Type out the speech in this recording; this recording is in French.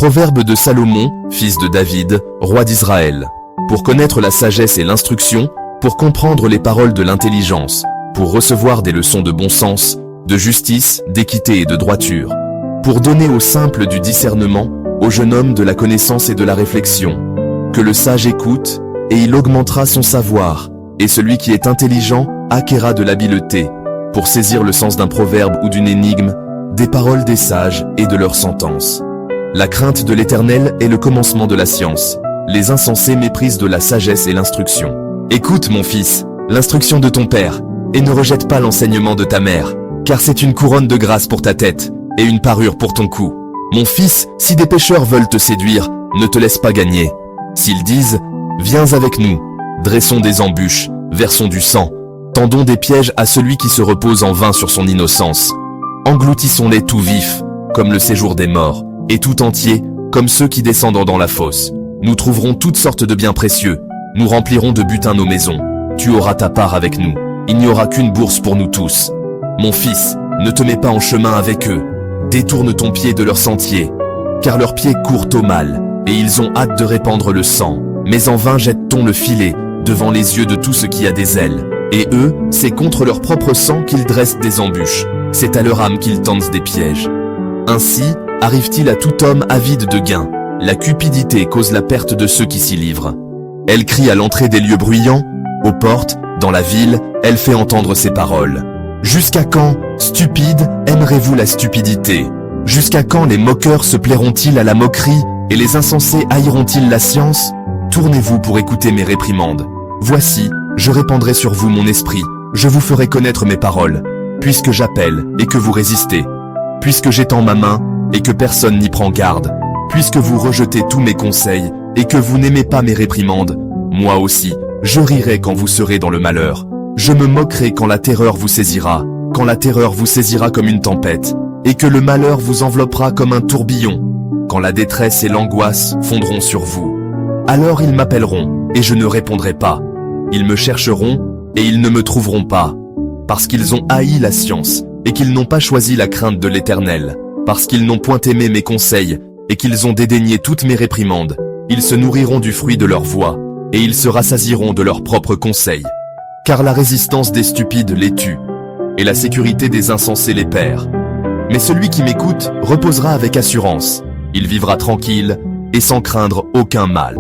Proverbe de Salomon, fils de David, roi d'Israël. Pour connaître la sagesse et l'instruction, pour comprendre les paroles de l'intelligence, pour recevoir des leçons de bon sens, de justice, d'équité et de droiture, pour donner aux simples du discernement, au jeune homme de la connaissance et de la réflexion. Que le sage écoute, et il augmentera son savoir, et celui qui est intelligent acquérera de l'habileté, pour saisir le sens d'un proverbe ou d'une énigme, des paroles des sages et de leurs sentences. La crainte de l'Éternel est le commencement de la science. Les insensés méprisent de la sagesse et l'instruction. Écoute, mon fils, l'instruction de ton père, et ne rejette pas l'enseignement de ta mère, car c'est une couronne de grâce pour ta tête, et une parure pour ton cou. Mon fils, si des pécheurs veulent te séduire, ne te laisse pas gagner. S'ils disent, viens avec nous, dressons des embûches, versons du sang, tendons des pièges à celui qui se repose en vain sur son innocence. Engloutissons-les tout vifs, comme le séjour des morts, et tout entier, comme ceux qui descendent dans la fosse. Nous trouverons toutes sortes de biens précieux, nous remplirons de butin nos maisons. Tu auras ta part avec nous, il n'y aura qu'une bourse pour nous tous. Mon fils, ne te mets pas en chemin avec eux, détourne ton pied de leur sentier, car leurs pieds courent au mal, et ils ont hâte de répandre le sang. Mais en vain jette-t-on le filet, devant les yeux de tout ce qui a des ailes. Et eux, c'est contre leur propre sang qu'ils dressent des embûches, c'est à leur âme qu'ils tendent des pièges. Ainsi, arrive-t-il à tout homme avide de gain. La cupidité cause la perte de ceux qui s'y livrent. Elle crie à l'entrée des lieux bruyants, aux portes, dans la ville, elle fait entendre ses paroles. Jusqu'à quand, stupides, aimerez-vous la stupidité? Jusqu'à quand les moqueurs se plairont-ils à la moquerie, et les insensés haïront-ils la science? Tournez-vous pour écouter mes réprimandes. Voici, je répandrai sur vous mon esprit, je vous ferai connaître mes paroles, puisque j'appelle et que vous résistez, puisque j'étends ma main et que personne n'y prend garde, puisque vous rejetez tous mes conseils et que vous n'aimez pas mes réprimandes, moi aussi, je rirai quand vous serez dans le malheur. Je me moquerai quand la terreur vous saisira comme une tempête, et que le malheur vous enveloppera comme un tourbillon, quand la détresse et l'angoisse fondront sur vous. Alors ils m'appelleront, et je ne répondrai pas. Ils me chercheront, et ils ne me trouveront pas, parce qu'ils ont haï la science, et qu'ils n'ont pas choisi la crainte de l'Éternel, parce qu'ils n'ont point aimé mes conseils, et qu'ils ont dédaigné toutes mes réprimandes. Ils se nourriront du fruit de leur voix, et ils se rassasieront de leurs propres conseils. Car la résistance des stupides les tue, et la sécurité des insensés les perd. Mais celui qui m'écoute reposera avec assurance. Il vivra tranquille, et sans craindre aucun mal.